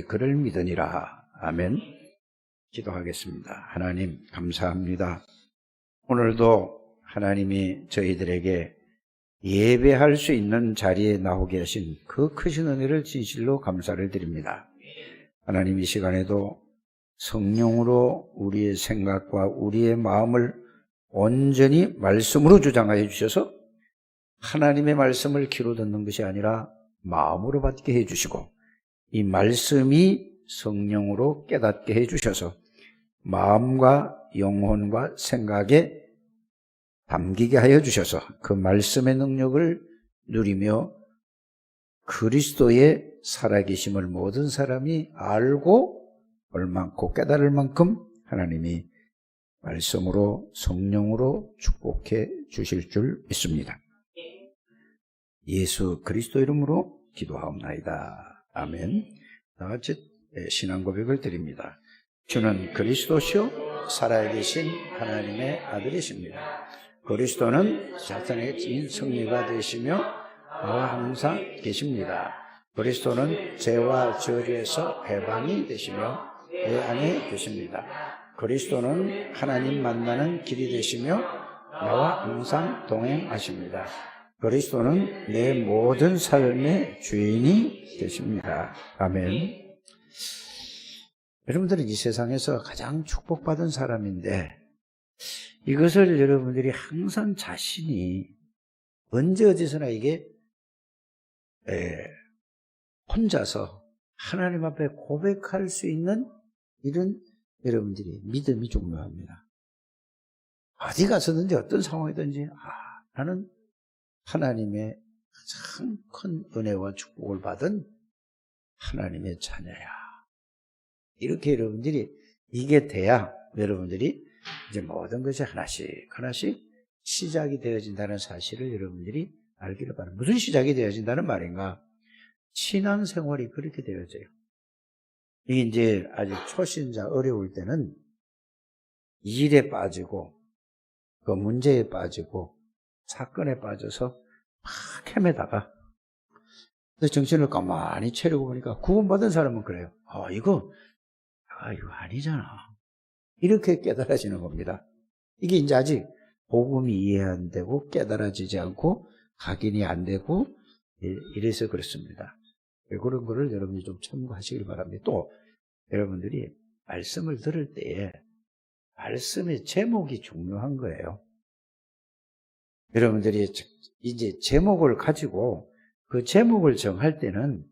그를 믿으니라. 아멘. 기도하겠습니다. 하나님 감사합니다. 오늘도 하나님이 저희들에게 예배할 수 있는 자리에 나오게 하신 그 크신 은혜를 진실로 감사를 드립니다. 하나님, 이 시간에도 성령으로 우리의 생각과 우리의 마음을 온전히 말씀으로 주장하여 주셔서 하나님의 말씀을 귀로 듣는 것이 아니라 마음으로 받게 해주시고, 이 말씀이 성령으로 깨닫게 해주셔서 마음과 영혼과 생각에 담기게 하여 주셔서 그 말씀의 능력을 누리며 그리스도의 살아계심을 모든 사람이 알고 옳만고 깨달을 만큼 하나님이 말씀으로 성령으로 축복해 주실 줄 믿습니다. 예수 그리스도 이름으로 기도하옵나이다. 아멘. 다 같이 신앙 고백을 드립니다. 주는 그리스도시요 살아계신 하나님의 아들이십니다. 그리스도는 사탄의 승리가 되시며 나와 항상 계십니다. 그리스도는 죄와 저주에서 해방이 되시며 내 안에 계십니다. 그리스도는 하나님 만나는 길이 되시며 나와 항상 동행하십니다. 그리스도는 내 모든 삶의 주인이 되십니다. 아멘. 여러분들은 이 세상에서 가장 축복받은 사람인데, 이것을 여러분들이 항상 자신이 언제 어디서나 이게 혼자서 하나님 앞에 고백할 수 있는 이런 여러분들이 믿음이 중요합니다. 어디 가서든지 어떤 상황이든지 나는 하나님의 가장 큰 은혜와 축복을 받은 하나님의 자녀야. 이렇게 여러분들이 이게 돼야 여러분들이 이제 모든 것이 하나씩 시작이 되어진다는 사실을 여러분들이 알기를 바랍니다. 무슨 시작이 되어진다는 말인가? 신앙생활이 그렇게 되어져요. 이게 이제 아직 초신자 어려울 때는 일에 빠지고 그 문제에 빠지고 사건에 빠져서 막 헤매다가 정신을 가만히 차리고 보니까 구원받은 사람은 그래요. 이거 아니잖아. 이렇게 깨달아지는 겁니다. 이게 이제 아직 복음이 이해 안 되고 깨달아지지 않고 각인이 안 되고 이래서 그렇습니다. 그런 거를 여러분이 좀 참고하시길 바랍니다. 또 여러분들이 말씀을 들을 때에 말씀의 제목이 중요한 거예요. 여러분들이 이제 제목을 가지고 그 제목을 정할 때는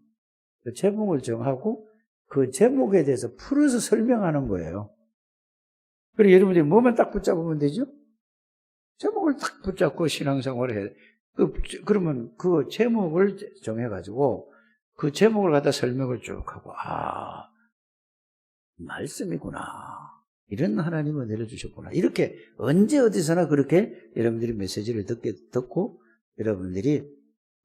그 제목을 정하고 그 제목에 대해서 풀어서 설명하는 거예요. 그리고 여러분들이 뭐만 딱 붙잡으면 되죠? 제목을 딱 붙잡고 신앙생활을 해. 그러면 그 제목을 정해가지고 그 제목을 갖다 설명을 쭉 하고, 말씀이구나. 이런 하나님 은혜를 주셨구나. 이렇게 언제 어디서나 그렇게 여러분들이 메시지를 듣고 여러분들이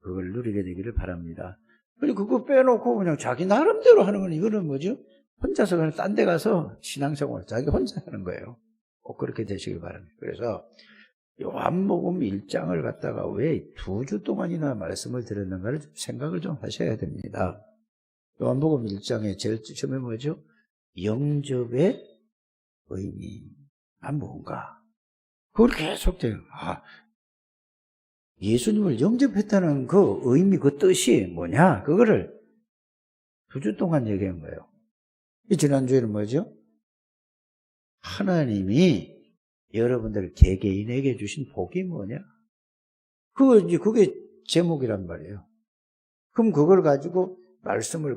그걸 누리게 되기를 바랍니다. 그리고 그거 빼놓고 그냥 자기 나름대로 하는 건 이거는 뭐죠? 혼자서 그냥 딴 데 가서 신앙생활 자기 혼자 하는 거예요. 꼭 그렇게 되시길 바랍니다. 그래서 요한복음 1장을 갖다가 왜 2주 동안이나 말씀을 들었는가를 좀 생각을 좀 하셔야 됩니다. 요한복음 1장에 제일 처음에 뭐죠? 영접의 의미가 뭔가? 그걸 계속 돼요. 예수님을 영접했다는 그 의미, 그 뜻이 뭐냐? 그거를 2주 동안 얘기한 거예요. 이 지난주에는 뭐죠? 하나님이 여러분들 개개인에게 주신 복이 뭐냐? 그게 제목이란 말이에요. 그럼 그걸 가지고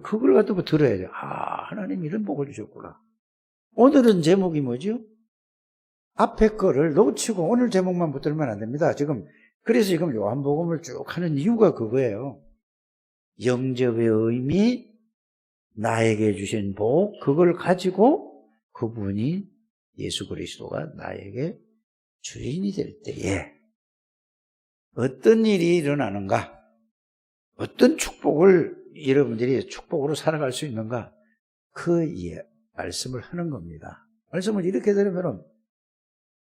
그걸 가지고 들어야 돼요. 하나님이 이런 복을 주셨구나. 오늘은 제목이 뭐죠? 앞에 거를 놓치고 오늘 제목만 붙들면 안 됩니다. 그래서 지금 요한복음을 쭉 하는 이유가 그거예요. 영접의 의미, 나에게 주신 복, 그걸 가지고 그분이 예수 그리스도가 나에게 주인이 될 때에 어떤 일이 일어나는가? 어떤 축복을 여러분들이 축복으로 살아갈 수 있는가? 그 말씀을 하는 겁니다. 말씀을 이렇게 들으면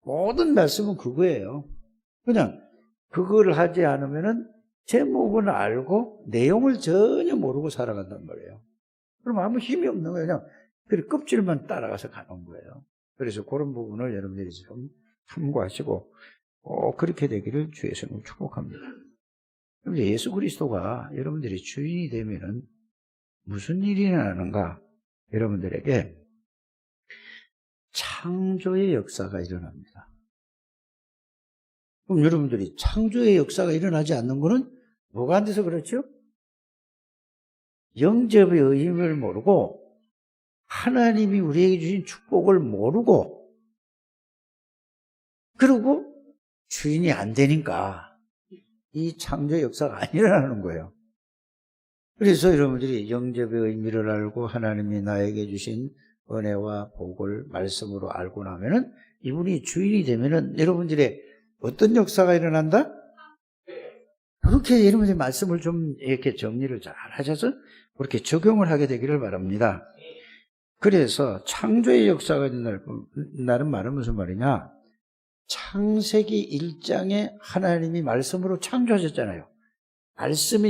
모든 말씀은 그거예요. 그냥 그걸 하지 않으면은 제목은 알고 내용을 전혀 모르고 살아간단 말이에요. 그럼 아무 힘이 없는 거예요. 그냥 그래 껍질만 따라가서 가는 거예요. 그래서 그런 부분을 여러분들이 좀 참고하시고 그렇게 되기를 주의 성령 축복합니다. 그럼 이제 예수 그리스도가 여러분들이 주인이 되면은 무슨 일이 일어나는가? 여러분들에게 창조의 역사가 일어납니다. 그럼 여러분들이 창조의 역사가 일어나지 않는 것은 뭐가 안 돼서 그렇죠? 영접의 의미를 모르고 하나님이 우리에게 주신 축복을 모르고 그리고 주인이 안 되니까 이 창조의 역사가 안 일어나는 거예요. 그래서 여러분들이 영접의 의미를 알고 하나님이 나에게 주신 은혜와 복을 말씀으로 알고 나면은 이분이 주인이 되면은 여러분들의 어떤 역사가 일어난다? 그렇게 여러분들이 말씀을 좀 이렇게 정리를 잘 하셔서 그렇게 적용을 하게 되기를 바랍니다. 그래서 창조의 역사가 일어나는 말은 무슨 말이냐? 창세기 1장에 하나님이 말씀으로 창조하셨잖아요.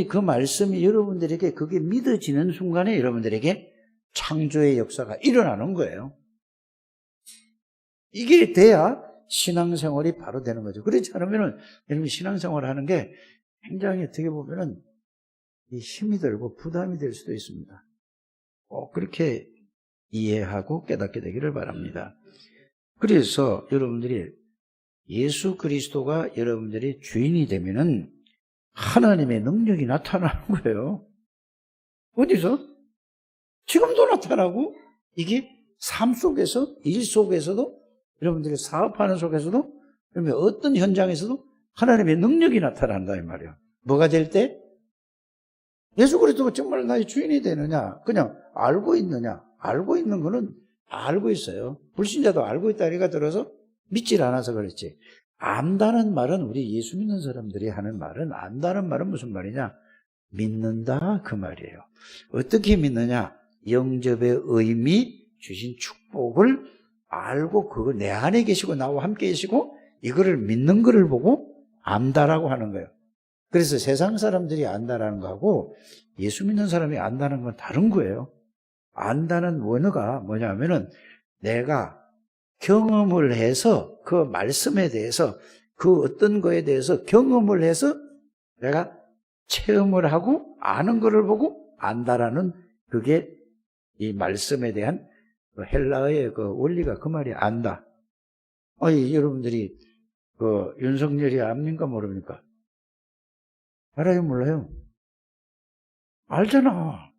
그 말씀이 여러분들에게 그게 믿어지는 순간에 여러분들에게 창조의 역사가 일어나는 거예요. 이게 돼야 신앙생활이 바로 되는 거죠. 그렇지 않으면은 여러분 신앙생활 하는 게 굉장히 어떻게 보면은 힘이 들고 부담이 될 수도 있습니다. 그렇게 이해하고 깨닫게 되기를 바랍니다. 그래서 여러분들이 예수 그리스도가 여러분들이 주인이 되면은 하나님의 능력이 나타나는 거예요. 어디서? 지금도 나타나고 이게 삶 속에서, 일 속에서도 여러분들이 사업하는 속에서도 어떤 현장에서도 하나님의 능력이 나타난다 이 말이에요. 뭐가 될 때? 예수 그리스도가 정말 나의 주인이 되느냐? 그냥 알고 있느냐? 알고 있는 거는 알고 있어요. 불신자도 알고 있다니까 들어서 믿질 않아서 그렇지. 안다는 말은 우리 예수 믿는 사람들이 하는 말은 안다는 말은 무슨 말이냐? 믿는다 그 말이에요. 어떻게 믿느냐? 영접의 의미 주신 축복을 알고 그걸 내 안에 계시고 나와 함께 계시고 이거를 믿는 거를 보고 안다라고 하는 거예요. 그래서 세상 사람들이 안다라는 거하고 예수 믿는 사람이 안다는 건 다른 거예요. 안다는 원어가 뭐냐면은 내가 경험을 해서 그 말씀에 대해서 그 어떤 거에 대해서 경험을 해서 내가 체험을 하고 아는 거를 보고 안다라는 그게 이 말씀에 대한 헬라어의 그 원리가 그 말이 안다. 여러분들이 그 윤석열이 압니까 모릅니까? 알아요 몰라요? 알잖아.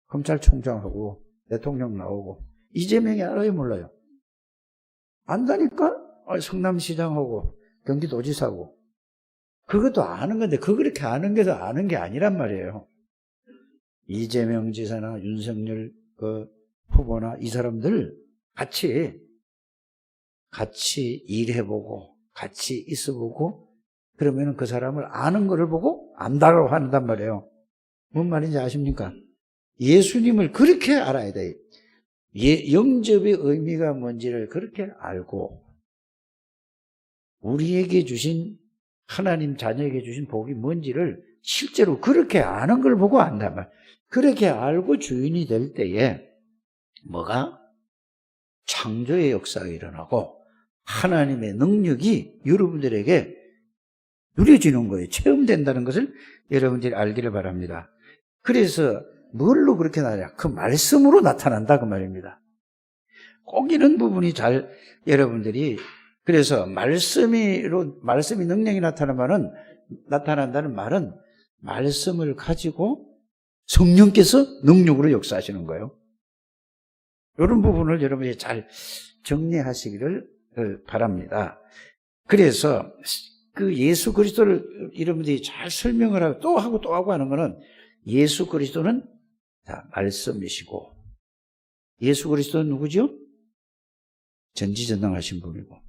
검찰총장하고 대통령 나오고 이재명이 알아요 몰라요? 안다니까? 성남시장하고 경기도지사하고 그것도 아는 건데 그렇게 아는 게 더 아는 게 아니란 말이에요. 이재명 지사나 윤석열 그 후보나 이 사람들 같이 일해보고 같이 있어보고 그러면 그 사람을 아는 거를 보고 안다고 한단 말이에요. 뭔 말인지 아십니까? 예수님을 그렇게 알아야 돼요. 영접의 의미가 뭔지를 그렇게 알고 우리에게 주신 하나님 자녀에게 주신 복이 뭔지를 실제로 그렇게 아는 걸 보고 안단 말이에요. 그렇게 알고 주인이 될 때에 뭐가? 창조의 역사가 일어나고 하나님의 능력이 여러분들에게 누려지는 거예요. 체험된다는 것을 여러분들이 알기를 바랍니다. 그래서 뭘로 그렇게 나냐? 그 말씀으로 나타난다 그 말입니다. 꼭 이런 부분이 잘 여러분들이 그래서 말씀이 능력이 나타난다는 말은 말씀을 가지고 성령께서 능력으로 역사하시는 거예요. 이런 부분을 여러분이 잘 정리하시기를 바랍니다. 그래서 그 예수 그리스도를 여러분들이 잘 설명을 하고 또 하고 하는 것은 예수 그리스도는 말씀이시고 예수 그리스도는 누구죠? 전지전능하신 분이고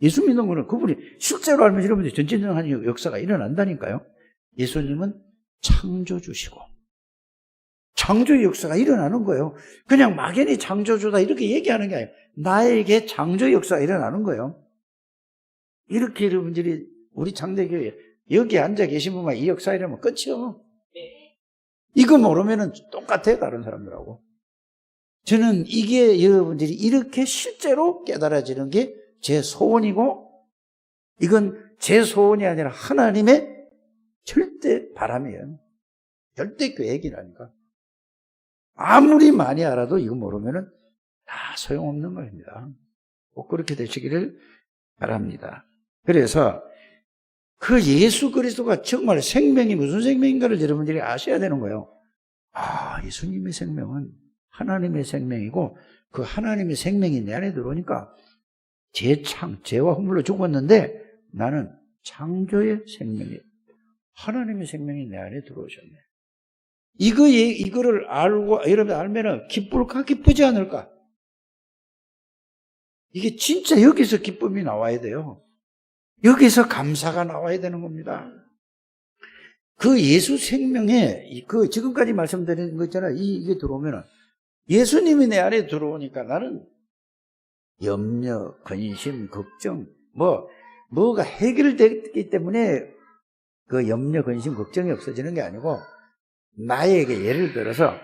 예수 믿는 거는 그분이 실제로 알면 여러분들이 전지전능한 역사가 일어난다니까요. 예수님은 창조주시고 창조의 역사가 일어나는 거예요. 그냥 막연히 창조주다 이렇게 얘기하는 게 아니에요. 나에게 창조의 역사가 일어나는 거예요. 이렇게 여러분들이 우리 장대교회 여기 앉아 계신 분만 이 역사 이러면 끝이요. 이거 모르면 똑같아요 다른 사람들하고. 저는 이게 여러분들이 이렇게 실제로 깨달아지는 게 제 소원이고, 이건 제 소원이 아니라 하나님의 절대 바람이에요. 절대 계획이라니까. 아무리 많이 알아도 이거 모르면은 다 소용없는 겁니다. 꼭 그렇게 되시기를 바랍니다. 그래서 그 예수 그리스도가 정말 생명이 무슨 생명인가를 여러분들이 아셔야 되는 거예요. 아, 예수님의 생명은 하나님의 생명이고, 그 하나님의 생명이 내 안에 들어오니까 죄와 허물로 죽었는데 나는 창조의 생명이에요. 하나님의 생명이 내 안에 들어오셨네. 이거를 알고, 여러분 알면은 기쁠까, 기쁘지 않을까? 이게 진짜 여기서 기쁨이 나와야 돼요. 여기서 감사가 나와야 되는 겁니다. 그 예수 생명에, 그 지금까지 말씀드린 거 있잖아요. 이게 들어오면은, 예수님이 내 안에 들어오니까 나는 염려, 근심, 걱정, 뭐가 해결됐기 때문에 그 염려, 근심, 걱정이 없어지는 게 아니고, 나에게 예를 들어서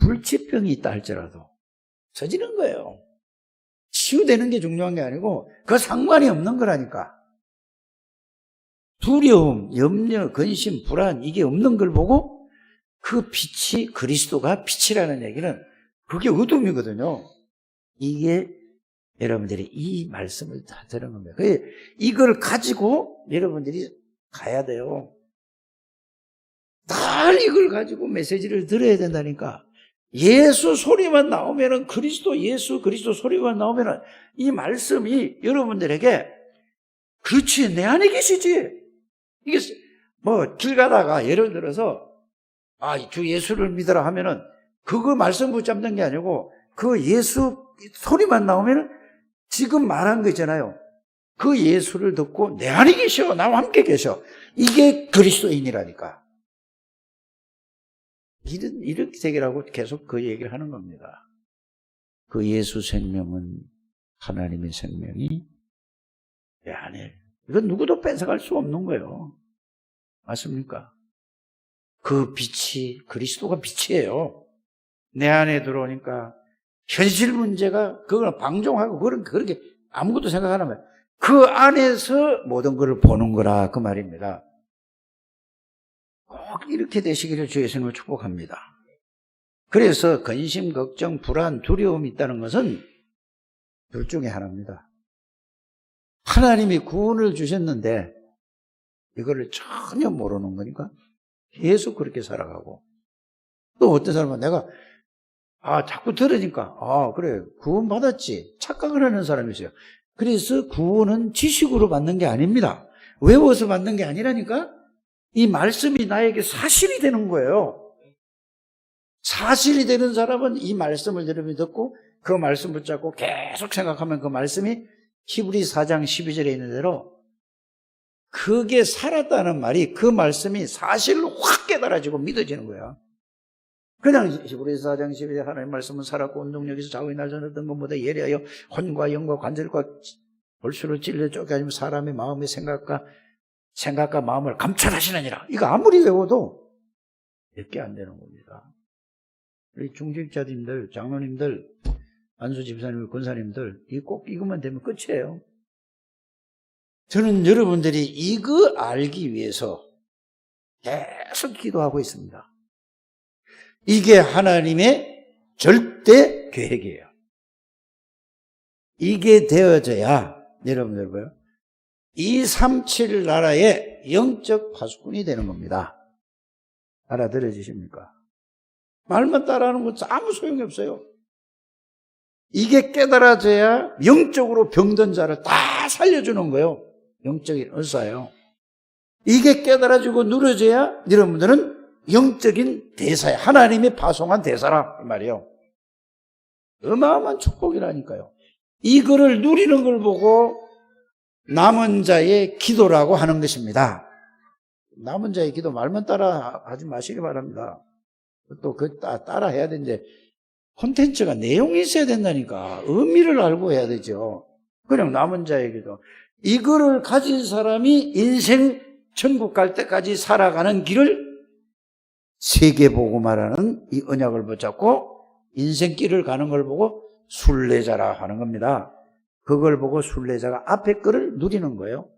불치병이 있다 할지라도 없어지는 거예요. 치유되는 게 중요한 게 아니고 그 상관이 없는 거라니까. 두려움, 염려, 근심, 불안 이게 없는 걸 보고 그 빛이 그리스도가 빛이라는 얘기는 그게 어둠이거든요. 이게 여러분들이 이 말씀을 다 들은 겁니다. 이걸 가지고 여러분들이 가야 돼요. 늘 이걸 가지고 메시지를 들어야 된다니까. 예수 소리만 나오면은, 예수 그리스도 소리만 나오면은 이 말씀이 여러분들에게, 그렇지, 내 안에 계시지. 이게 길 가다가 예를 들어서 주 예수를 믿어라 하면은 그거 말씀 붙잡는 게 아니고 그 예수 소리만 나오면은 지금 말한 거 있잖아요. 그 예수를 듣고 내 안에 계셔, 나와 함께 계셔. 이게 그리스도인이라니까. 이렇게 되기라고 계속 그 얘기를 하는 겁니다. 그 예수 생명은 하나님의 생명이 내 안에, 이건 누구도 뺏어갈 수 없는 거예요. 맞습니까? 그 빛이, 그리스도가 빛이에요. 내 안에 들어오니까 현실 문제가, 그걸 방종하고 그렇게 아무것도 생각 안 하면 그 안에서 모든 걸 보는 거라, 그 말입니다. 꼭 이렇게 되시기를 주의 이름으로 축복합니다. 그래서 근심, 걱정, 불안, 두려움이 있다는 것은 둘 중에 하나입니다. 하나님이 구원을 주셨는데 이거를 전혀 모르는 거니까 계속 그렇게 살아가고, 또 어떤 사람은 내가 자꾸 들으니까 그래, 구원 받았지 착각을 하는 사람이 있어요. 그래서 구원은 지식으로 받는 게 아닙니다. 외워서 받는 게 아니라니까. 이 말씀이 나에게 사실이 되는 거예요. 사실이 되는 사람은 이 말씀을 여러분이 듣고 그 말씀 붙잡고 계속 생각하면 그 말씀이 히브리 4장 12절에 있는 대로 그게 살았다는 말이, 그 말씀이 사실로 확 깨달아지고 믿어지는 거야. 그냥 히브리 4장 12절 하나님의 말씀은 살았고 운동력에서 좌우의 날선 어떤 것보다 예리하여 혼과 영과 관절과 골수를 찔러 쪼개지며 사람의 마음의 생각과 마음을 감찰하시느니라. 이거 아무리 외워도 몇 개 안 되는 겁니다. 우리 중직자님들, 장로님들, 안수 집사님, 권사님들, 꼭 이것만 되면 끝이에요. 저는 여러분들이 이거 알기 위해서 계속 기도하고 있습니다. 이게 하나님의 절대 계획이에요. 이게 되어져야 여러분들 봐요, 237 나라의 영적 파수꾼이 되는 겁니다. 알아들어 주십니까? 말만 따라하는 건 아무 소용이 없어요. 이게 깨달아져야 영적으로 병든 자를 다 살려주는 거예요. 영적인 의사예요. 이게 깨달아지고 누려져야 여러분들은 영적인 대사야. 하나님이 파송한 대사라 이 말이에요. 어마어마한 축복이라니까요. 이거를 누리는 걸 보고 남은 자의 기도라고 하는 것입니다. 남은 자의 기도 말만 따라 하지 마시기 바랍니다. 또 따라 해야 되는데 콘텐츠가 내용이 있어야 된다니까. 의미를 알고 해야 되죠. 그냥 남은 자의 기도. 이거를 가진 사람이 인생 천국 갈 때까지 살아가는 길을 세계복음화라는 이 언약을 붙잡고 인생길을 가는 걸 보고 순례자라 하는 겁니다. 그걸 보고 순례자가 앞에 거를 누리는 거예요.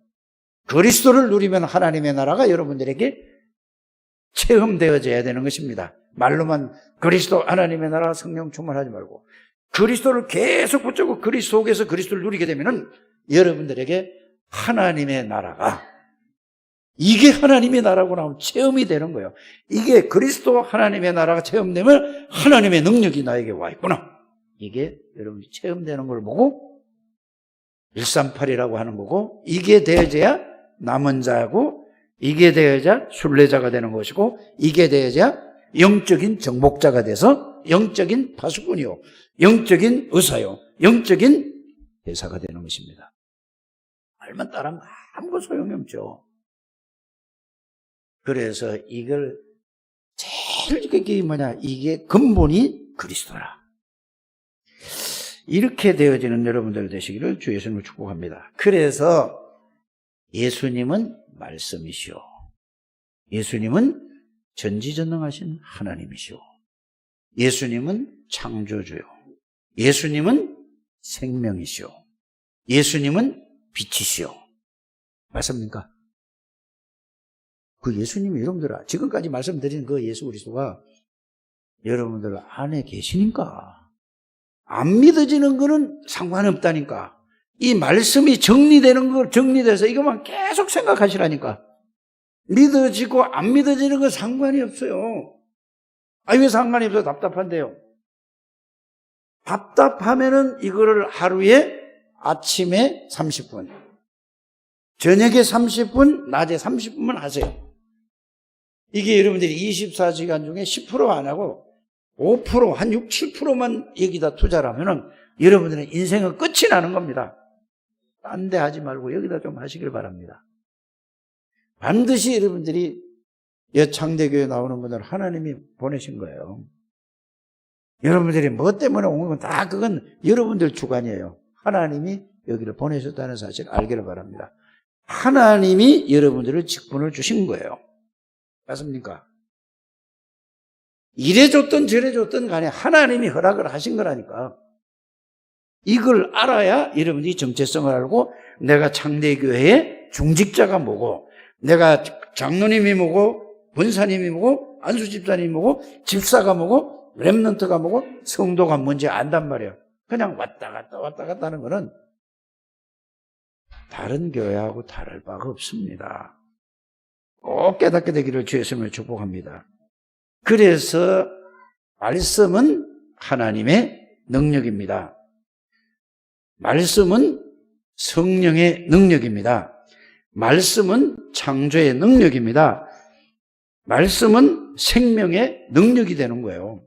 그리스도를 누리면 하나님의 나라가 여러분들에게 체험되어져야 되는 것입니다. 말로만 그리스도 하나님의 나라 성령 충만하지 말고 그리스도를 계속 붙잡고 그리스도 속에서 그리스도를 누리게 되면은 여러분들에게 하나님의 나라가 이게 하나님의 나라고 나오면 체험이 되는 거예요. 이게 그리스도 하나님의 나라가 체험되면 하나님의 능력이 나에게 와 있구나. 이게 여러분이 체험되는 걸 보고 138이라고 하는 거고 이게 되어져야 남은 자고 이게 되어야 순례자가 되는 것이고 이게 되어야 영적인 정복자가 돼서 영적인 파수꾼이요 영적인 의사요 영적인 대사가 되는 것입니다. 말만 따르면 아무 소용이 없죠. 그래서 이걸 제일 그게 뭐냐 이게 근본이 그리스도라. 이렇게 되어지는 여러분들 되시기를 주 예수님을 축복합니다. 그래서 예수님은 말씀이시오. 예수님은 전지전능하신 하나님이시오. 예수님은 창조주요. 예수님은 생명이시오. 예수님은 빛이시오. 맞습니까? 그 예수님이 여러분들 지금까지 말씀드린 그 예수 그리스도가 여러분들 안에 계시니까 안 믿어지는 거는 상관없다니까. 이 말씀이 정리되는 거 정리돼서 이것만 계속 생각하시라니까. 믿어지고 안 믿어지는 건 상관이 없어요. 왜 상관이 없어요? 답답한데요. 답답하면은 이거를 하루에 아침에 30분, 저녁에 30분, 낮에 30분만 하세요. 이게 여러분들이 24시간 중에 10% 안 하고 5%, 한 6, 7%만 여기다 투자를 하면은 여러분들의 인생은 끝이 나는 겁니다. 딴 데 하지 말고 여기다 좀 하시길 바랍니다. 반드시 여러분들이 여창대교회 나오는 분들 하나님이 보내신 거예요. 여러분들이 뭐 때문에 온 건 다 그건 여러분들 주관이에요. 하나님이 여기를 보내셨다는 사실을 알기를 바랍니다. 하나님이 여러분들을 직분을 주신 거예요. 맞습니까? 이래 줬든 저래 줬든 간에 하나님이 허락을 하신 거라니까. 이걸 알아야 여러분들이 정체성을 알고 내가 창대교회의 중직자가 뭐고 내가 장로님이 뭐고 권사님이 뭐고 안수집사님이 뭐고 집사가 뭐고 렘넌트가 뭐고 성도가 뭔지 안단 말이에요. 그냥 왔다 갔다 하는 거는 다른 교회하고 다를 바가 없습니다. 꼭 깨닫게 되기를 주 예수님을 축복합니다. 그래서 말씀은 하나님의 능력입니다. 말씀은 성령의 능력입니다. 말씀은 창조의 능력입니다. 말씀은 생명의 능력이 되는 거예요.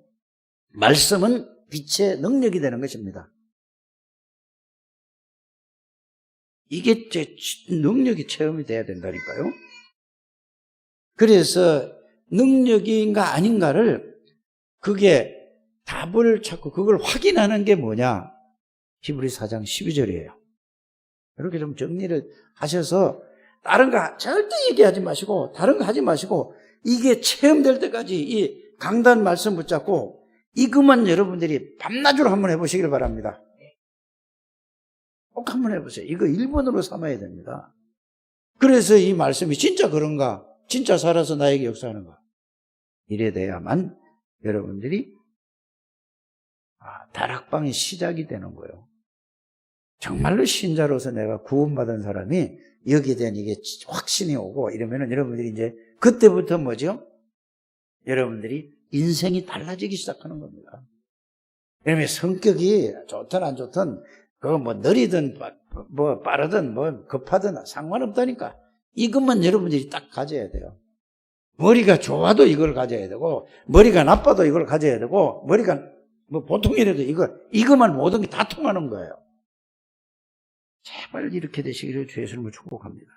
말씀은 빛의 능력이 되는 것입니다. 이게 제 능력이 체험이 돼야 된다니까요. 그래서 능력인가 아닌가를 그게 답을 찾고 그걸 확인하는 게 뭐냐? 히브리서 4장 12절이에요. 이렇게 좀 정리를 하셔서 다른 거 절대 얘기하지 마시고 다른 거 하지 마시고 이게 체험될 때까지 이 강단 말씀 붙잡고 이것만 여러분들이 밤낮으로 한번 해보시길 바랍니다. 꼭 한번 해보세요. 이거 1번으로 삼아야 됩니다. 그래서 이 말씀이 진짜 그런가? 진짜 살아서 나에게 역사하는가? 이래 돼야만 여러분들이 다락방의 시작이 되는 거예요. 정말로 신자로서 내가 구원받은 사람이 여기에 대한 이게 확신이 오고 이러면은 여러분들이 이제 그때부터 뭐죠? 여러분들이 인생이 달라지기 시작하는 겁니다. 왜냐면 성격이 좋든 안 좋든 그거 뭐 느리든 뭐 빠르든 뭐 급하든 상관없다니까. 이것만 여러분들이 딱 가져야 돼요. 머리가 좋아도 이걸 가져야 되고 머리가 나빠도 이걸 가져야 되고 머리가 뭐 보통이라도 이것만 모든 게 다 통하는 거예요. 제발 이렇게 되시기를 주 예수님을 축복합니다.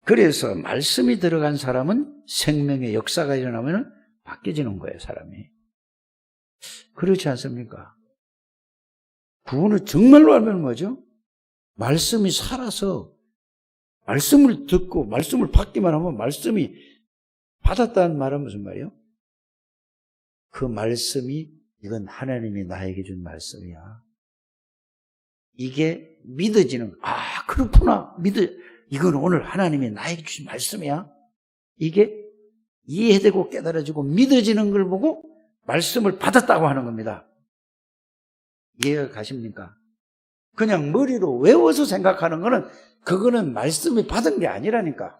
그래서 말씀이 들어간 사람은 생명의 역사가 일어나면 바뀌어지는 거예요, 사람이. 그렇지 않습니까? 구원을 정말로 알면 뭐죠? 말씀이 살아서 말씀을 듣고 말씀을 받기만 하면 말씀이 받았다는 말은 무슨 말이에요? 그 말씀이 이건 하나님이 나에게 준 말씀이야. 이게 믿어지는, 그렇구나. 이건 오늘 하나님이 나에게 주신 말씀이야. 이게 이해되고 깨달아지고 믿어지는 걸 보고 말씀을 받았다고 하는 겁니다. 이해가 가십니까? 그냥 머리로 외워서 생각하는 거는 그거는 말씀이 받은 게 아니라니까.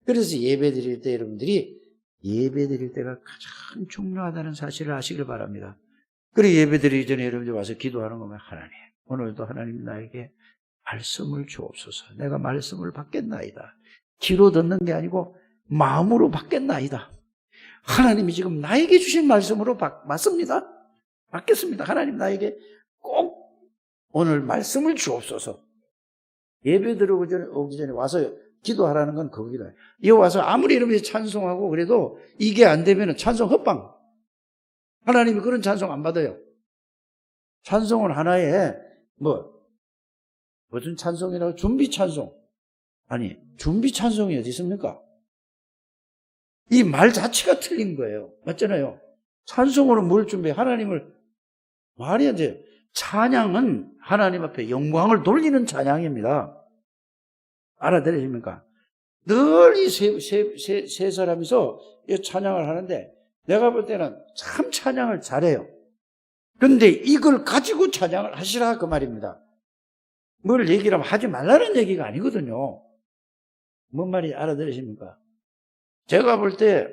그래서 예배 드릴 때 여러분들이 예배 드릴 때가 가장 중요하다는 사실을 아시길 바랍니다. 그리고 예배 드리기 전에 여러분들 와서 기도하는 거면 하나님, 오늘도 하나님 나에게 말씀을 주옵소서. 내가 말씀을 받겠나이다. 귀로 듣는 게 아니고 마음으로 받겠나이다. 하나님이 지금 나에게 주신 말씀으로 맞습니다. 받겠습니다. 하나님 나에게 꼭 오늘 말씀을 주옵소서. 예배 들어오기 전에 와서 기도하라는 건 그거기다. 여기 와서 아무리 이러면서 찬송하고 그래도 이게 안 되면 찬송 헛방. 하나님이 그런 찬송 안 받아요. 찬송은 하나의 무슨 찬송이라고? 준비 찬송. 아니, 준비 찬송이 어디 있습니까? 이 말 자체가 틀린 거예요. 맞잖아요. 찬송으로 뭘 준비해? 하나님을 말이 안 돼요. 찬양은 하나님 앞에 영광을 돌리는 찬양입니다. 알아들으십니까? 늘 이 세 사람이서 이 찬양을 하는데 내가 볼 때는 참 찬양을 잘해요. 그런데 이걸 가지고 찬양을 하시라 그 말입니다. 뭘 얘기를 하면 하지 말라는 얘기가 아니거든요. 뭔 말인지 알아들으십니까? 제가 볼 때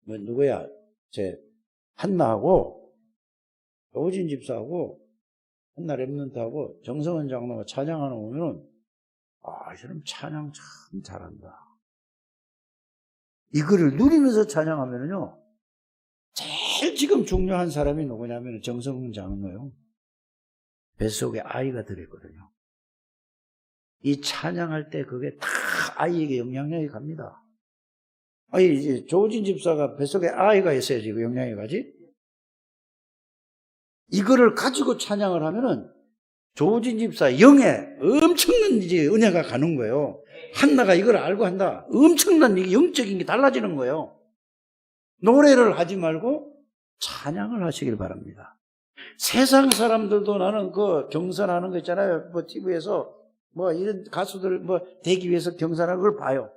누구야? 제 한나하고 오진 집사하고 한나 랩런트하고 정성원 장로가 찬양하는 거 보면은 이 사람 찬양 참 잘한다. 이거를 누리면서 찬양하면은요, 제일 지금 중요한 사람이 누구냐면 정성원 장로예요. 뱃속에 아이가 들어있거든요. 이 찬양할 때 그게 다 아이에게 영향력이 갑니다. 이제 조진 집사가 뱃속에 아이가 있어야지 그 영향이 가지? 이거를 가지고 찬양을 하면은 조진 집사 영에 엄청난 이제 은혜가 가는 거예요. 한나가 이걸 알고 한다. 엄청난 이게 영적인 게 달라지는 거예요. 노래를 하지 말고 찬양을 하시길 바랍니다. 세상 사람들도 나는 그 경선하는 거 있잖아요. TV에서 이런 가수들 되기 위해서 경선하는 걸 봐요.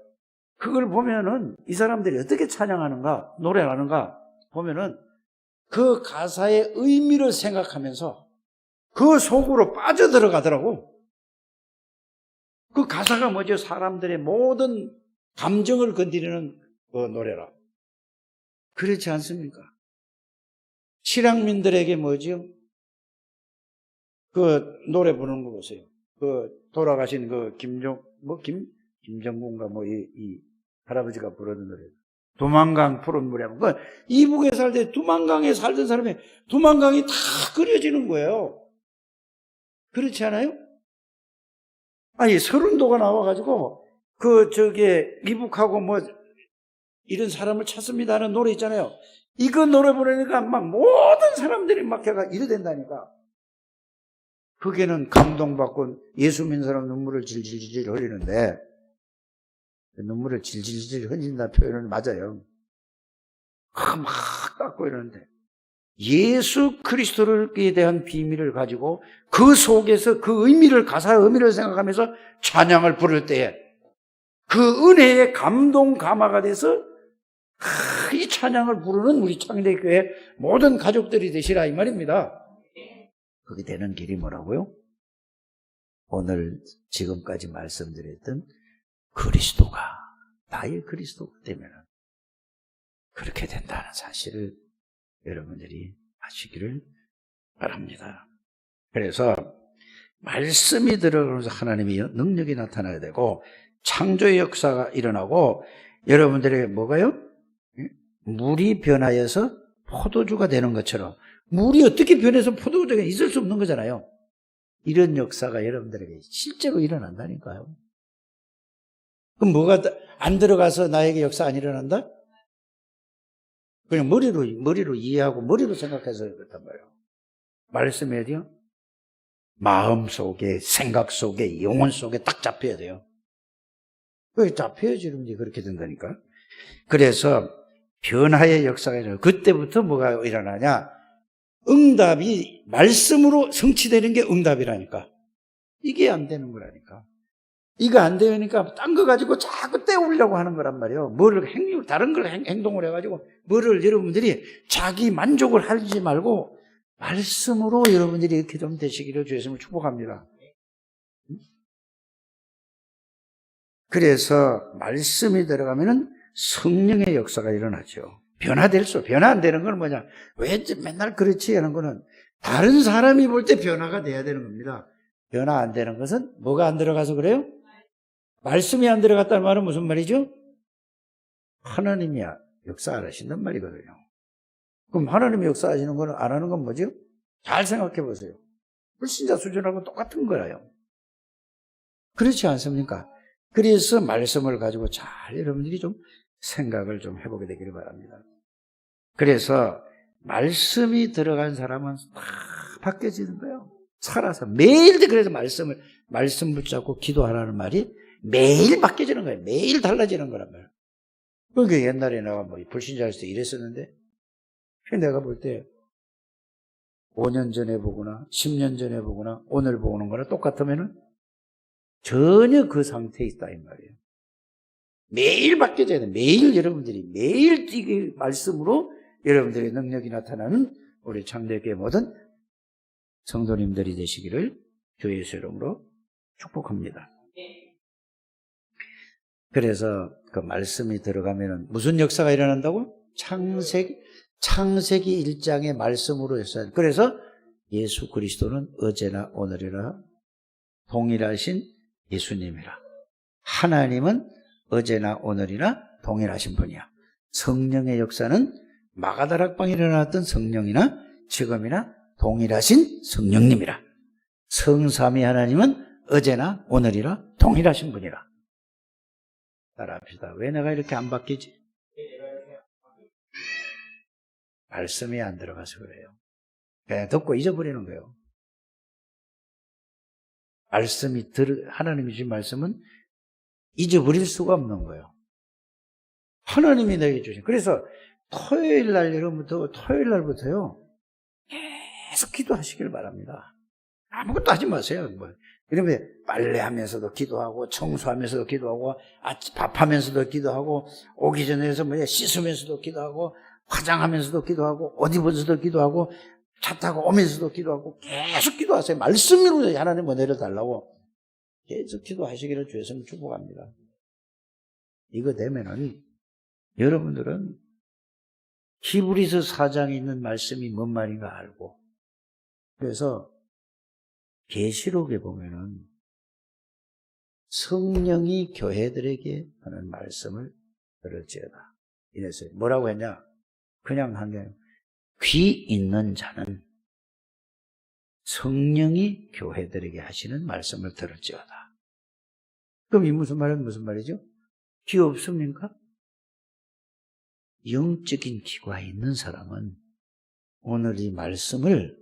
그걸 보면은 이 사람들이 어떻게 찬양하는가, 노래하는가 보면은 그 가사의 의미를 생각하면서 그 속으로 빠져들어가더라고. 그 가사가 뭐죠? 사람들의 모든 감정을 건드리는 그 노래라. 그렇지 않습니까? 실향민들에게 뭐죠? 그 노래 부르는 거 보세요. 그 돌아가신 그 김정군가 이 할아버지가 부르는 노래. 두만강 푸른 물에. 그 이북에 살 때 두만강에 살던 사람이 두만강이 다 그려지는 거예요. 그렇지 않아요? 서른도가 나와가지고 이북하고 이런 사람을 찾습니다 하는 노래 있잖아요. 이거 노래 부르니까 막 모든 사람들이 막 걔가 이래 된다니까. 그게는 감동받고 예수 믿는 사람 눈물을 질질질 흘리는데, 눈물을 질질질 흘린다는 표현은 맞아요. 막 닦고 이러는데, 예수 그리스도에 대한 비밀을 가지고 그 속에서 그 의미를, 가사의 의미를 생각하면서 찬양을 부를 때에 그 은혜의 감동 감화가 돼서 이 찬양을 부르는 우리 창대교회 모든 가족들이 되시라 이 말입니다. 그게 되는 길이 뭐라고요? 오늘 지금까지 말씀드렸던 그리스도가, 나의 그리스도가 되면 그렇게 된다는 사실을 여러분들이 아시기를 바랍니다. 그래서 말씀이 들어가면서 하나님의 능력이 나타나야 되고 창조의 역사가 일어나고 여러분들에게 뭐가요? 물이 변하여서 포도주가 되는 것처럼 물이 어떻게 변해서 포도주가 있을 수 없는 거잖아요. 이런 역사가 여러분들에게 실제로 일어난다니까요. 그럼 뭐가 안 들어가서 나에게 역사 안 일어난다? 그냥 머리로 이해하고 머리로 생각해서 그렇단 말이에요. 말씀해야 돼요. 마음 속에, 생각 속에, 영혼 속에 딱 잡혀야 돼요. 그게 잡혀야지 여러분들이 그렇게 된다니까. 그래서 변화의 역사가 일어나요. 그때부터 뭐가 일어나냐? 응답이 말씀으로 성취되는 게 응답이라니까. 이게 안 되는 거라니까. 이거 안 되니까 딴 거 가지고 자꾸 떼우려고 하는 거란 말이에요. 다른 걸 행동을 해가지고 뭐를 여러분들이 자기 만족을 하지 말고 말씀으로 여러분들이 이렇게 좀 되시기를 주의 이름으로 축복합니다. 그래서 말씀이 들어가면은 성령의 역사가 일어나죠. 변화 안 되는 건 뭐냐? 왜 맨날 그렇지 하는 거는 다른 사람이 볼 때 변화가 돼야 되는 겁니다. 변화 안 되는 것은 뭐가 안 들어가서 그래요? 말씀이 안 들어갔다는 말은 무슨 말이죠? 하나님이 역사 안 하신단 말이거든요. 그럼 하나님이 역사하시는 거는 안 하는 건 뭐죠? 잘 생각해 보세요. 불신자 수준하고 똑같은 거예요. 그렇지 않습니까? 그래서 말씀을 가지고 잘 여러분들이 좀 생각을 좀 해보게 되기를 바랍니다. 그래서 말씀이 들어간 사람은 다 바뀌어지는 거예요. 살아서 매일 그래서 말씀 붙잡고 기도하라는 말이 매일 바뀌어지는 거예요. 매일 달라지는 거란 말이에요. 그러니까 옛날에 내가 뭐 불신자일 때 이랬었는데 내가 볼 때 5년 전에 보거나 10년 전에 보거나 오늘 보는 거랑 똑같으면은 전혀 그 상태에 있다 이 말이에요. 매일 바뀌어져야 돼요. 매일 여러분들이 매일 이 말씀으로 여러분들의 능력이 나타나는 우리 창대교회 모든 성도님들이 되시기를 주 예수 이름으로 축복합니다. 그래서 그 말씀이 들어가면은 무슨 역사가 일어난다고? 창세기 1장의 말씀으로 역사. 그래서 예수 그리스도는 어제나 오늘이나 동일하신 예수님이라. 하나님은 어제나 오늘이나 동일하신 분이야. 성령의 역사는 마가다락방에 일어났던 성령이나 지금이나 동일하신 성령님이라. 성삼위 하나님은 어제나 오늘이나 동일하신 분이라. 따라합시다. 왜 내가 이렇게 안 바뀌지? 말씀이 안 들어가서 그래요. 그냥 듣고 잊어버리는 거예요. 하나님이 주신 말씀은 잊어버릴 수가 없는 거예요. 하나님이 내게 주신. 그래서 토요일 날부터요. 계속 기도하시길 바랍니다. 아무것도 하지 마세요. 이러면 빨래하면서도 기도하고 청소하면서도 기도하고 밥하면서도 기도하고 오기 전에서 씻으면서도 기도하고 화장하면서도 기도하고 옷 입으면서도 기도하고 차 타고 오면서도 기도하고 계속 기도하세요. 말씀으로 하나님 내려달라고 계속 기도하시기를 주에서는 축복합니다. 이거 되면은 여러분들은 히브리서 4장에 있는 말씀이 뭔 말인가 알고, 그래서 계시록에 보면은 성령이 교회들에게 하는 말씀을 들을지어다. 이래서 뭐라고 했냐? 그냥 한 게 아니라 귀 있는 자는 성령이 교회들에게 하시는 말씀을 들을지어다. 그럼 이 무슨 말이죠? 귀 없습니까? 영적인 귀가 있는 사람은 오늘 이 말씀을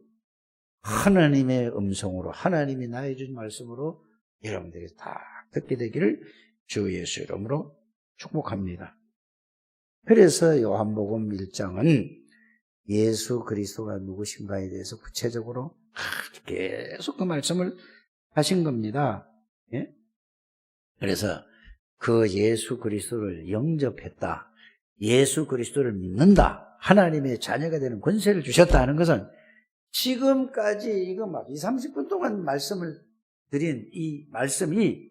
하나님의 음성으로, 하나님이 나의 준 말씀으로 여러분들이 다 듣게 되기를 주 예수 이름으로 축복합니다. 그래서 요한복음 1장은 예수 그리스도가 누구신가에 대해서 구체적으로 계속 그 말씀을 하신 겁니다. 예? 그래서 그 예수 그리스도를 영접했다, 예수 그리스도를 믿는다, 하나님의 자녀가 되는 권세를 주셨다 하는 것은 지금까지 이거 막 20-30분 동안 말씀을 드린 이 말씀이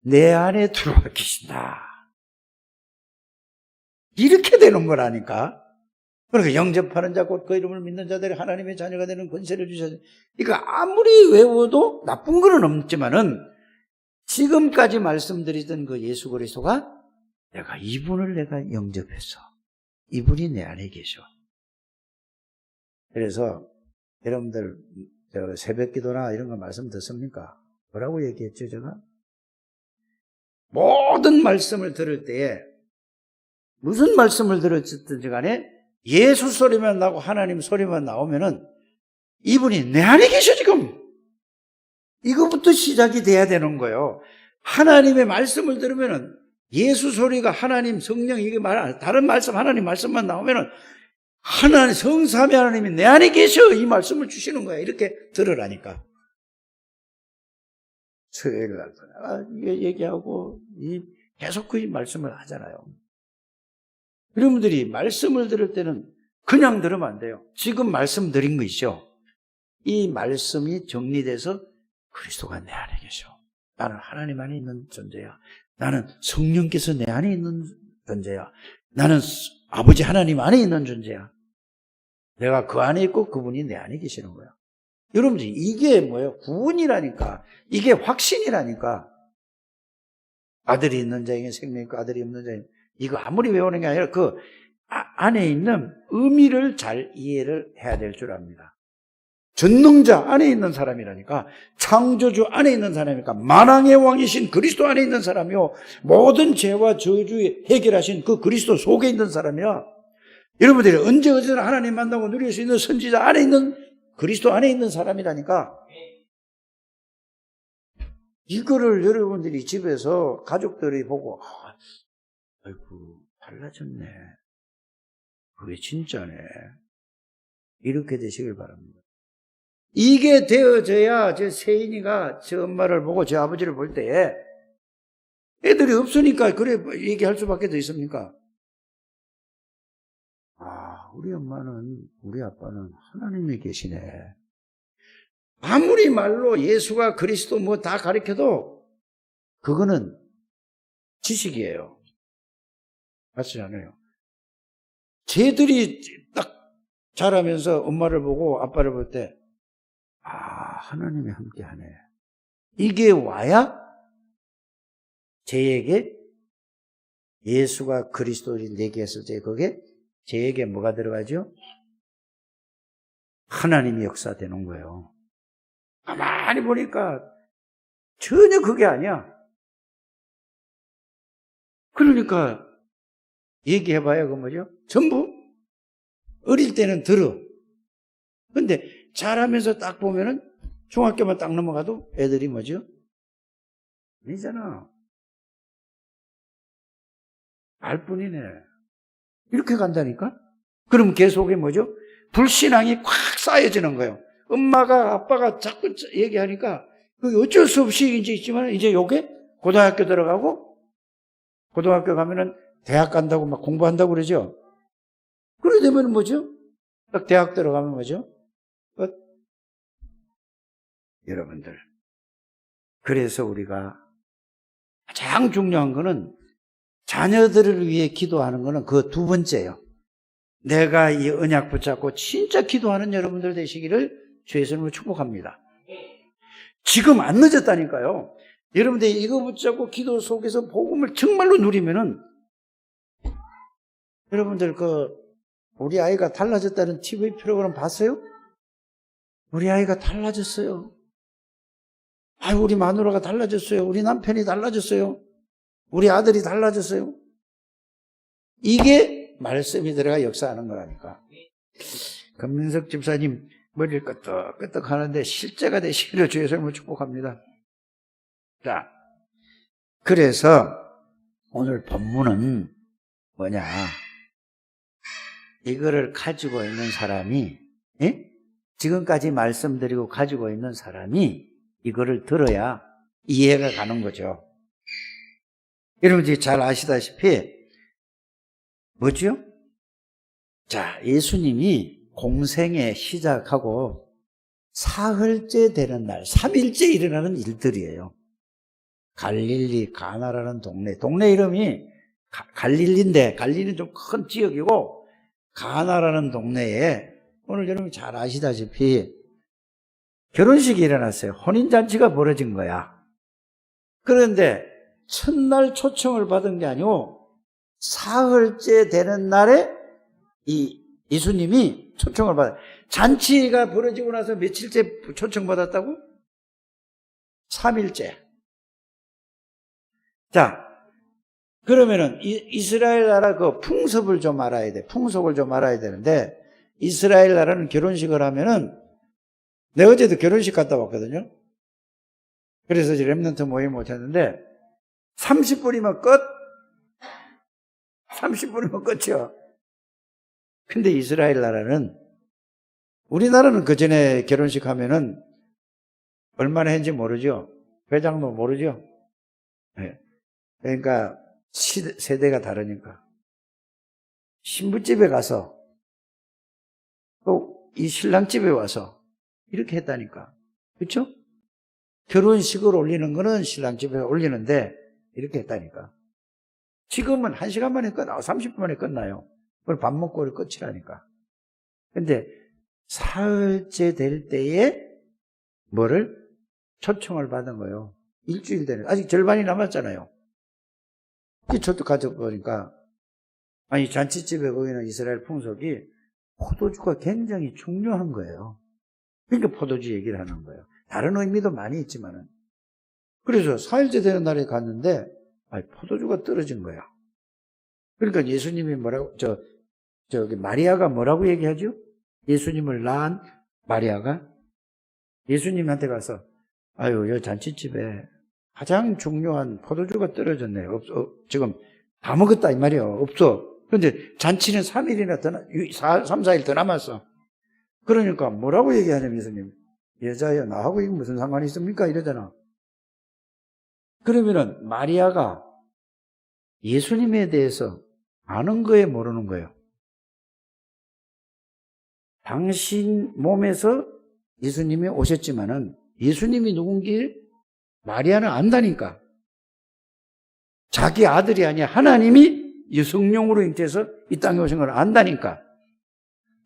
내 안에 들어와 계신다. 이렇게 되는 거라니까. 그러니까 영접하는 자 곧 그 이름을 믿는 자들이 하나님의 자녀가 되는 권세를 주셔서, 그러니까 아무리 외워도 나쁜 거는 없지만은 지금까지 말씀드리던 그 예수 그리스도가 이분을 내가 영접했어. 이분이 내 안에 계셔. 그래서 여러분들 새벽 기도나 이런 거 말씀 듣습니까? 뭐라고 얘기했죠, 제가? 모든 말씀을 들을 때에 무슨 말씀을 들었든지 간에 예수 소리만 나고 하나님 소리만 나오면은 이분이 내 안에 계셔 지금. 이거부터 시작이 돼야 되는 거예요. 하나님의 말씀을 들으면은 예수 소리가 하나님, 성령, 이게 다른 말씀, 하나님 말씀만 나오면은 하나님, 성삼위 하나님이 내 안에 계셔. 이 말씀을 주시는 거야. 이렇게 들으라니까. 수요일 날, 이게 얘기하고, 계속 그 말씀을 하잖아요. 여러분들이 말씀을 들을 때는 그냥 들으면 안 돼요. 지금 말씀드린 거 있죠? 이 말씀이 정리돼서 그리스도가 내 안에 계셔. 나는 하나님 안에 있는 존재야. 나는 성령께서 내 안에 있는 존재야. 나는 아버지 하나님 안에 있는 존재야. 내가 그 안에 있고 그분이 내 안에 계시는 거야. 여러분들 이게 뭐예요? 구원이라니까. 이게 확신이라니까. 아들이 있는 자에게 생명이 있고 아들이 없는 자에게, 이거 아무리 외우는 게 아니라 그 안에 있는 의미를 잘 이해를 해야 될 줄 압니다. 전능자 안에 있는 사람이라니까. 창조주 안에 있는 사람이니까. 만왕의 왕이신 그리스도 안에 있는 사람이요, 모든 죄와 저주 해결하신 그 그리스도 속에 있는 사람이야. 여러분들이 언제 어디나 하나님 만나고 누릴 수 있는 선지자 안에 있는, 그리스도 안에 있는 사람이라니까. 이거를 여러분들이 집에서 가족들이 보고, 아이고 달라졌네, 그게 진짜네, 이렇게 되시길 바랍니다. 이게 되어져야 저 세인이가 저 엄마를 보고 저 아버지를 볼 때에, 애들이 없으니까 그래 얘기할 수밖에 더 있습니까? 우리 엄마는, 우리 아빠는 하나님이 계시네. 아무리 말로 예수가 그리스도 뭐 다 가르쳐도 그거는 지식이에요. 맞지 않아요? 쟤들이 딱 자라면서 엄마를 보고 아빠를 볼 때, 하나님이 함께하네, 이게 와야 쟤에게 예수가 그리스도인 내게 했을 때 그게 쟤에게 뭐가 들어가죠? 하나님이 역사되는 거예요. 가만히 보니까 전혀 그게 아니야. 그러니까 얘기해봐야 그 뭐죠? 전부 어릴 때는 들어. 근데 자라면서 딱 보면은 중학교만 딱 넘어가도 애들이 뭐죠? 아니잖아. 알 뿐이네. 이렇게 간다니까? 그럼 걔 속에 뭐죠? 불신앙이 콱 쌓여지는 거예요. 엄마가, 아빠가 자꾸 얘기하니까 그게 어쩔 수 없이 이제 있지만, 이제 요게 고등학교 들어가고, 고등학교 가면은 대학 간다고 막 공부한다고 그러죠? 그러게 되면 뭐죠? 딱 대학 들어가면 뭐죠? 여러분들. 그래서 우리가 가장 중요한 거는 자녀들을 위해 기도하는 거는 그 두 번째예요. 내가 이 언약 붙잡고 진짜 기도하는 여러분들 되시기를 주의 이름으로 축복합니다. 지금 안 늦었다니까요. 여러분들 이거 붙잡고 기도 속에서 복음을 정말로 누리면은, 여러분들 우리 아이가 달라졌다는 TV 프로그램 봤어요? 우리 아이가 달라졌어요. 우리 마누라가 달라졌어요. 우리 남편이 달라졌어요. 우리 아들이 달라졌어요. 이게 말씀이 들어가 역사하는 거라니까. 금민석 집사님 머리를 끄떡끄떡 하는데 실제가 되시기를 주의 이름으로 축복합니다. 자, 그래서 오늘 본문은 뭐냐? 이거를 가지고 있는 사람이, 지금까지 말씀드리고 가지고 있는 사람이 이거를 들어야 이해가 가는 거죠. 여러분들이 잘 아시다시피 뭐죠? 자, 예수님이 공생애 시작하고 사흘째 되는 날, 3일째 일어나는 일들이에요. 갈릴리 가나라는 동네 이름이 갈릴리인데, 갈릴리는 좀 큰 지역이고, 가나라는 동네에 오늘 여러분이 잘 아시다시피 결혼식이 일어났어요. 혼인잔치가 벌어진 거야. 그런데 첫날 초청을 받은 게 아니고 사흘째 되는 날에 이 예수님이 초청을 받아요. 잔치가 벌어지고 나서 며칠째 초청받았다고? 3일째. 자, 그러면은 이스라엘 나라 그 풍습을 좀 알아야 돼. 풍속을 좀 알아야 되는데, 이스라엘 나라는 결혼식을 하면은, 내가 어제도 결혼식 갔다 왔거든요. 그래서 이제 렘넌트 모임 못 했는데 30분이면 끝. 30분이면 끝이야. 근데 이스라엘 나라는, 우리나라는 그 전에 결혼식 하면은 얼마나 했는지 모르죠. 회장도 모르죠. 네. 그러니까 세대가 다르니까. 신부집에 가서 또 이 신랑집에 와서 이렇게 했다니까. 그렇죠? 결혼식을 올리는 거는 신랑집에 올리는데 이렇게 했다니까. 지금은 1시간 만에 끝나고 30분 만에 끝나요. 그걸 밥 먹고 끝이라니까. 근데 사흘째 될 때에 뭐를? 초청을 받은 거예요. 일주일 되는, 아직 절반이 남았잖아요. 저도 가져보니까, 아니, 잔치집에 거기는 이스라엘 풍속이 포도주가 굉장히 중요한 거예요. 그러니까 포도주 얘기를 하는 거예요. 다른 의미도 많이 있지만은. 그래서 4일째 되는 날에 갔는데, 아니, 포도주가 떨어진 거야. 그러니까 예수님이 뭐라고, 저기 마리아가 뭐라고 얘기하죠? 예수님을 낳은 마리아가 예수님한테 가서, 아유, 여 잔치집에 가장 중요한 포도주가 떨어졌네요. 지금 다 먹었다 이 말이에요. 없어. 그런데 잔치는 3일이나 더, 3, 4일 더 남았어. 그러니까 뭐라고 얘기하냐면 예수님, 여자여 나하고 이게 무슨 상관이 있습니까? 이러잖아. 그러면은 마리아가 예수님에 대해서 아는 거에 모르는 거예요. 당신 몸에서 예수님이 오셨지만은 예수님이 누군지 마리아는 안다니까. 자기 아들이 아니야. 하나님이 성령으로 잉태해서 이 땅에 오신 걸 안다니까.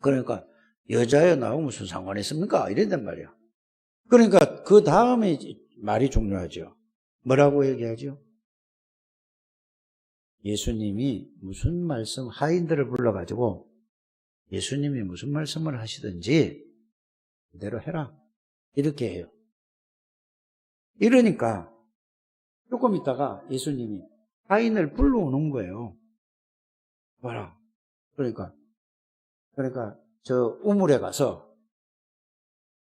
그러니까 여자여 나하고 무슨 상관이 있습니까? 이랬단 말이야. 그러니까 그 다음에 말이 중요하죠. 뭐라고 얘기하죠? 예수님이 무슨 말씀, 하인들을 불러가지고 예수님이 무슨 말씀을 하시든지 그대로 해라. 이렇게 해요. 이러니까 조금 있다가 예수님이 하인을 불러오는 거예요. 봐라. 그러니까 저 우물에 가서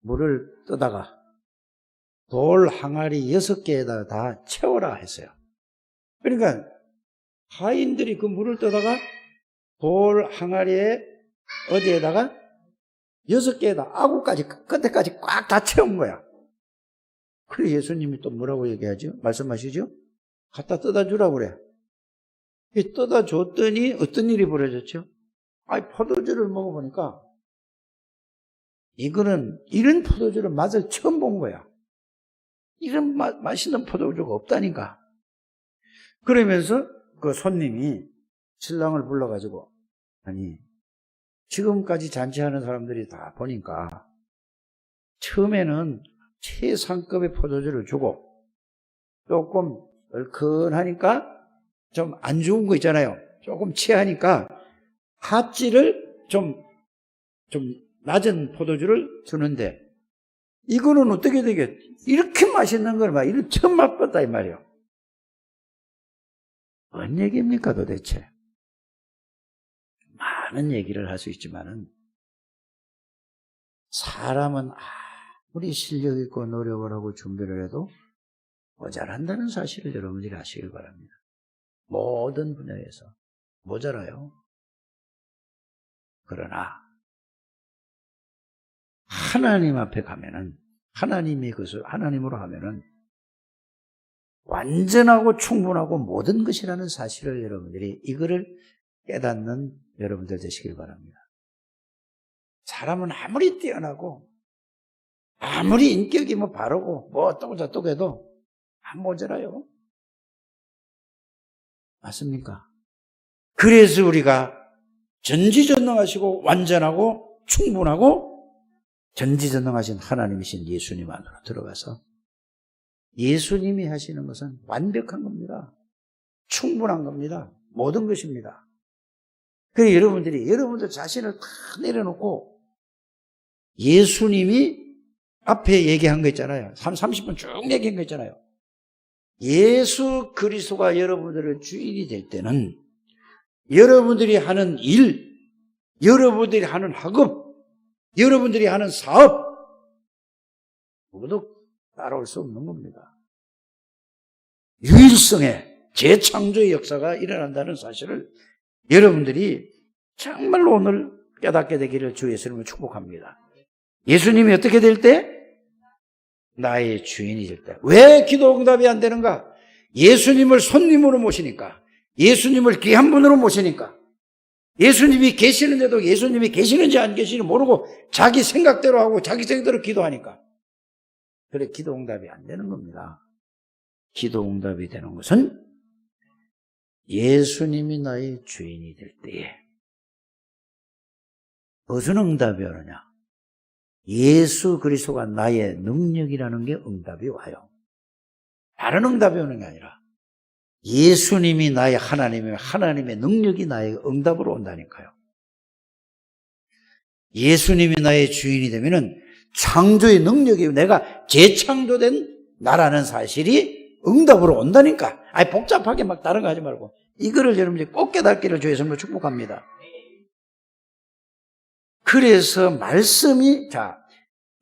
물을 떠다가 돌 항아리 6개에다 다 채워라 했어요. 그러니까 하인들이 그 물을 떠다가 돌 항아리에 어디에다가 6개에다 아구까지 끝에까지 꽉 다 채운 거야. 그래 예수님이 또 뭐라고 얘기하죠? 말씀하시죠? 갖다 떠다 주라고 그래. 떠다 줬더니 어떤 일이 벌어졌죠? 아이 포도주를 먹어보니까 이런 포도주를 맛을 처음 본 거야. 이런 맛있는 포도주가 없다니까. 그러면서 그 손님이 신랑을 불러가지고, 아니 지금까지 잔치하는 사람들이 다 보니까 처음에는 최상급의 포도주를 주고 조금 얼큰하니까 좀 안 좋은 거 있잖아요. 조금 취하니까 핫지를 좀 낮은 포도주를 주는데 이거는 어떻게 되겠? 이렇게 맛있는 걸 막 이렇게 처음 맛봤다 이 말이에요. 뭔 얘기입니까 도대체? 많은 얘기를 할 수 있지만은 사람은 아무리 실력 있고 노력을 하고 준비를 해도 모자란다는 사실을 여러분들이 아시길 바랍니다. 모든 분야에서 모자라요. 그러나 하나님 앞에 가면은 하나님이 그것을 하나님으로 하면은 완전하고 충분하고 모든 것이라는 사실을 여러분들이 이거를 깨닫는 여러분들 되시길 바랍니다. 사람은 아무리 뛰어나고 아무리 인격이 바르고 어떠고 저떠고 해도 안 모자라요. 맞습니까? 그래서 우리가 전지전능하시고 완전하고 충분하고 전지전능하신 하나님이신 예수님 안으로 들어가서 예수님이 하시는 것은 완벽한 겁니다. 충분한 겁니다. 모든 것입니다. 그래서 여러분들 자신을 다 내려놓고 예수님이 앞에 얘기한 거 있잖아요. 30분 쭉 얘기한 거 있잖아요. 예수 그리스도가 여러분들의 주인이 될 때는 여러분들이 하는 일, 여러분들이 하는 학업, 여러분들이 하는 사업 모두 따라올 수 없는 겁니다. 유일성의 재창조의 역사가 일어난다는 사실을 여러분들이 정말로 오늘 깨닫게 되기를 주 예수님을 축복합니다. 예수님이 어떻게 될 때? 나의 주인이 될 때. 왜 기도 응답이 안 되는가? 예수님을 손님으로 모시니까, 예수님을 귀한 분으로 모시니까, 예수님이 계시는데도 예수님이 계시는지 안 계시는지 모르고 자기 생각대로 하고 자기 생각대로 기도하니까, 그래 기도 응답이 안 되는 겁니다. 기도 응답이 되는 것은 예수님이 나의 주인이 될 때에. 무슨 응답이 오느냐? 예수 그리스도가 나의 능력이라는 게 응답이 와요. 다른 응답이 오는 게 아니라 예수님이 나의 하나님이며 하나님의 능력이 나의 응답으로 온다니까요. 예수님이 나의 주인이 되면은 창조의 능력이 내가 재창조된 나라는 사실이 응답으로 온다니까. 아니 복잡하게 막 다른 거 하지 말고 이거를 여러분들이 꼭 깨닫기를 주 예수님으로 축복합니다. 그래서 말씀이, 자,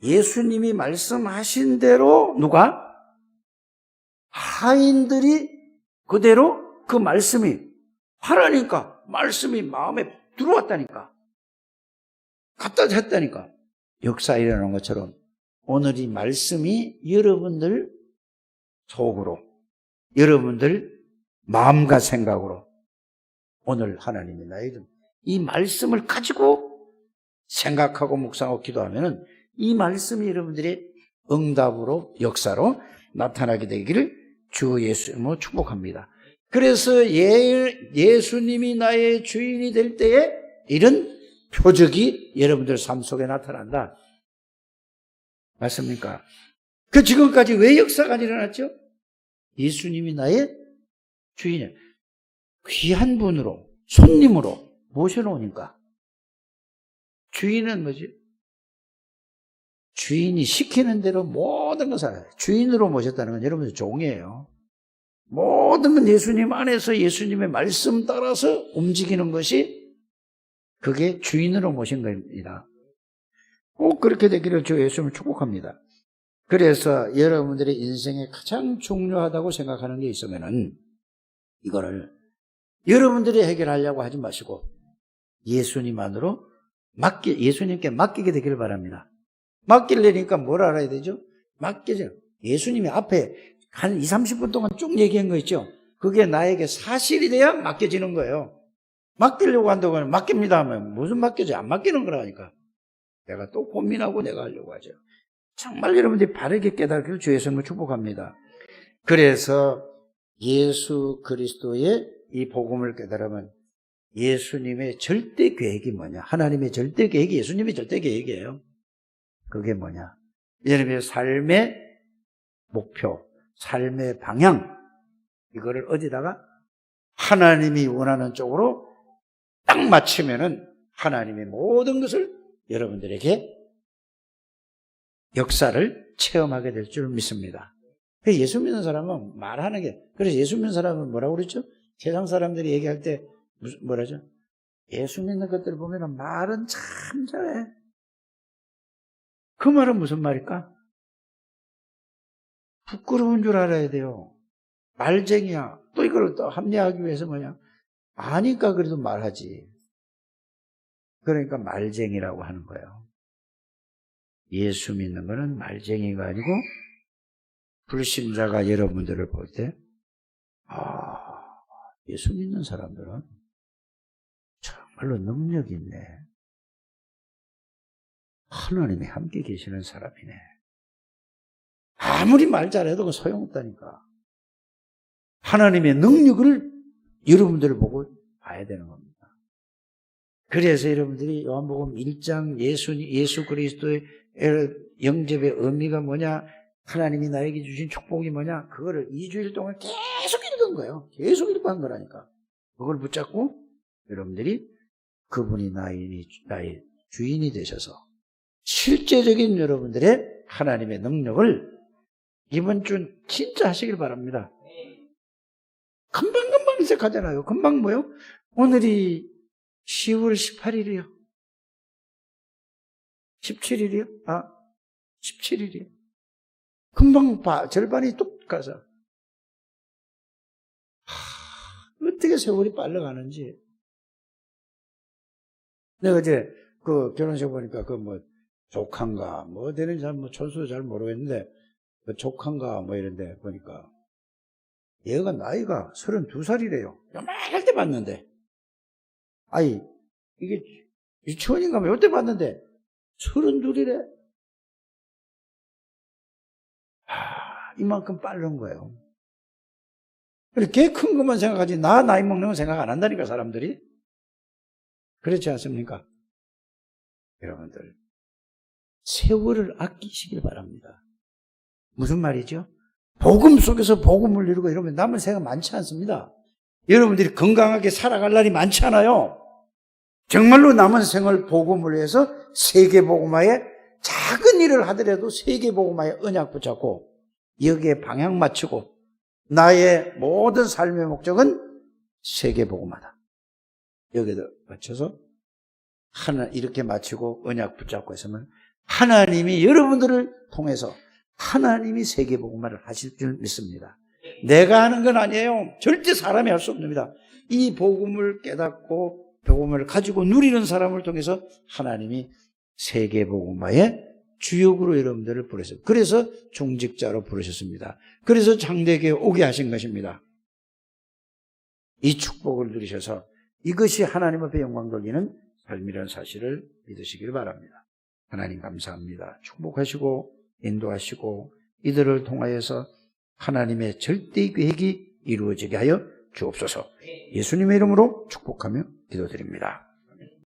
예수님이 말씀하신 대로 누가? 하인들이 그대로 그 말씀이 하라니까, 말씀이 마음에 들어왔다니까, 갖다 댔다니까. 역사에 일어나는 것처럼 오늘 이 말씀이 여러분들 속으로, 여러분들 마음과 생각으로 오늘 하나님이 나의 이 말씀을 가지고 생각하고 묵상하고 기도하면은 이 말씀이 여러분들의 응답으로, 역사로 나타나게 되기를 주 예수님으로 축복합니다. 그래서 예수님이 나의 주인이 될 때에 이런 표적이 여러분들 삶 속에 나타난다. 맞습니까? 그 지금까지 왜 역사가 안 일어났죠? 예수님이 나의 주인이야. 귀한 분으로, 손님으로 모셔놓으니까. 주인은 뭐지? 주인이 시키는 대로 모든 것을 주인으로 모셨다는 건 여러분들 종이에요. 모든 건 예수님 안에서 예수님의 말씀 따라서 움직이는 것이 그게 주인으로 모신 겁니다. 꼭 그렇게 되기를 주 예수님을 축복합니다. 그래서 여러분들의 인생에 가장 중요하다고 생각하는 게 있으면은 이거를 여러분들이 해결하려고 하지 마시고 예수님 안으로 예수님께 맡기게 되기를 바랍니다. 맡기려니까 뭘 알아야 되죠? 맡기죠. 예수님이 앞에 한 20, 30분 동안 쭉 얘기한 거 있죠? 그게 나에게 사실이 돼야 맡겨지는 거예요. 맡기려고 한다고 하면 맡깁니다 하면 무슨 맡겨져? 안 맡기는 거라니까. 내가 또 고민하고 내가 하려고 하죠. 정말 여러분들이 바르게 깨닫기를 주 예수님을 축복합니다. 그래서 예수 그리스도의 이 복음을 깨달으면 예수님의 절대 계획이 뭐냐? 하나님의 절대 계획이 예수님의 절대 계획이에요. 그게 뭐냐? 여러분의 삶의 목표, 삶의 방향, 이거를 어디다가 하나님이 원하는 쪽으로 딱 맞추면은 하나님의 모든 것을 여러분들에게 역사를 체험하게 될 줄 믿습니다. 예수 믿는 사람은 말하는 게, 그래서 예수 믿는 사람은 뭐라고 그랬죠? 세상 사람들이 얘기할 때 뭐라죠? 예수 믿는 것들을 보면 말은 참 잘해. 그 말은 무슨 말일까? 부끄러운 줄 알아야 돼요. 말쟁이야. 또 이걸 또 합리화하기 위해서 뭐냐? 아니까 그래도 말하지. 그러니까 말쟁이라고 하는 거예요. 예수 믿는 거는 말쟁이가 아니고 불신자가 여러분들을 볼 때 예수 믿는 사람들은 정말로 능력이 있네. 하나님이 함께 계시는 사람이네. 아무리 말 잘해도 그 소용없다니까. 하나님의 능력을 여러분들을 보고 봐야 되는 겁니다. 그래서 여러분들이 요한복음 1장 예수 그리스도의 영접의 의미가 뭐냐, 하나님이 나에게 주신 축복이 뭐냐, 그거를 2주일 동안 계속 읽은 거예요. 계속 읽은 거라니까. 그걸 붙잡고 여러분들이 그분이 나의 주인이 되셔서 실제적인 여러분들의 하나님의 능력을 이번 주 진짜 하시길 바랍니다. 금방 시작하잖아요. 금방 뭐요? 오늘이 10월 18일이요. 17일이요? 17일이요. 금방 절반이 뚝 가서. 어떻게 세월이 빨리 가는지. 내가 이제 그 결혼식 보니까 그 뭐 조카인가 뭐 되는지 뭐 촌수도 잘 모르겠는데 그 조카인가 뭐 이런데 보니까 얘가 나이가 32살이래요. 요만할 때 봤는데. 아이, 이게 유치원인가 뭐 요때 봤는데 32이래. 이만큼 빠른 거예요. 걔 큰 것만 생각하지 나 나이 먹는 건 생각 안 한다니까 사람들이. 그렇지 않습니까? 여러분들 세월을 아끼시길 바랍니다. 무슨 말이죠? 복음 속에서 복음을 이루고 이러면 남은 생각 많지 않습니다. 여러분들이 건강하게 살아갈 날이 많지 않아요. 정말로 남은 생을 복음을 위해서 세계복음화에 작은 일을 하더라도 세계복음화에 언약 붙잡고 여기에 방향 맞추고 나의 모든 삶의 목적은 세계복음화다. 여기에 맞춰서 하나 이렇게 맞추고 언약 붙잡고 있으면 하나님이 여러분들을 통해서 하나님이 세계복음화를 하실 줄 믿습니다. 내가 하는 건 아니에요. 절대 사람이 할 수 없습니다. 이 복음을 깨닫고 복음을 가지고 누리는 사람을 통해서 하나님이 세계복음화의 주역으로 여러분들을 부르셨어요. 그래서 중직자로 부르셨습니다. 그래서 장대교에 오게 하신 것입니다. 이 축복을 누리셔서 이것이 하나님 앞에 영광 돌리는 삶이라는 사실을 믿으시길 바랍니다. 하나님 감사합니다. 축복하시고 인도하시고 이들을 통하여서 하나님의 절대의 계획이 이루어지게 하여 주옵소서. 예수님의 이름으로 축복하며 기도드립니다.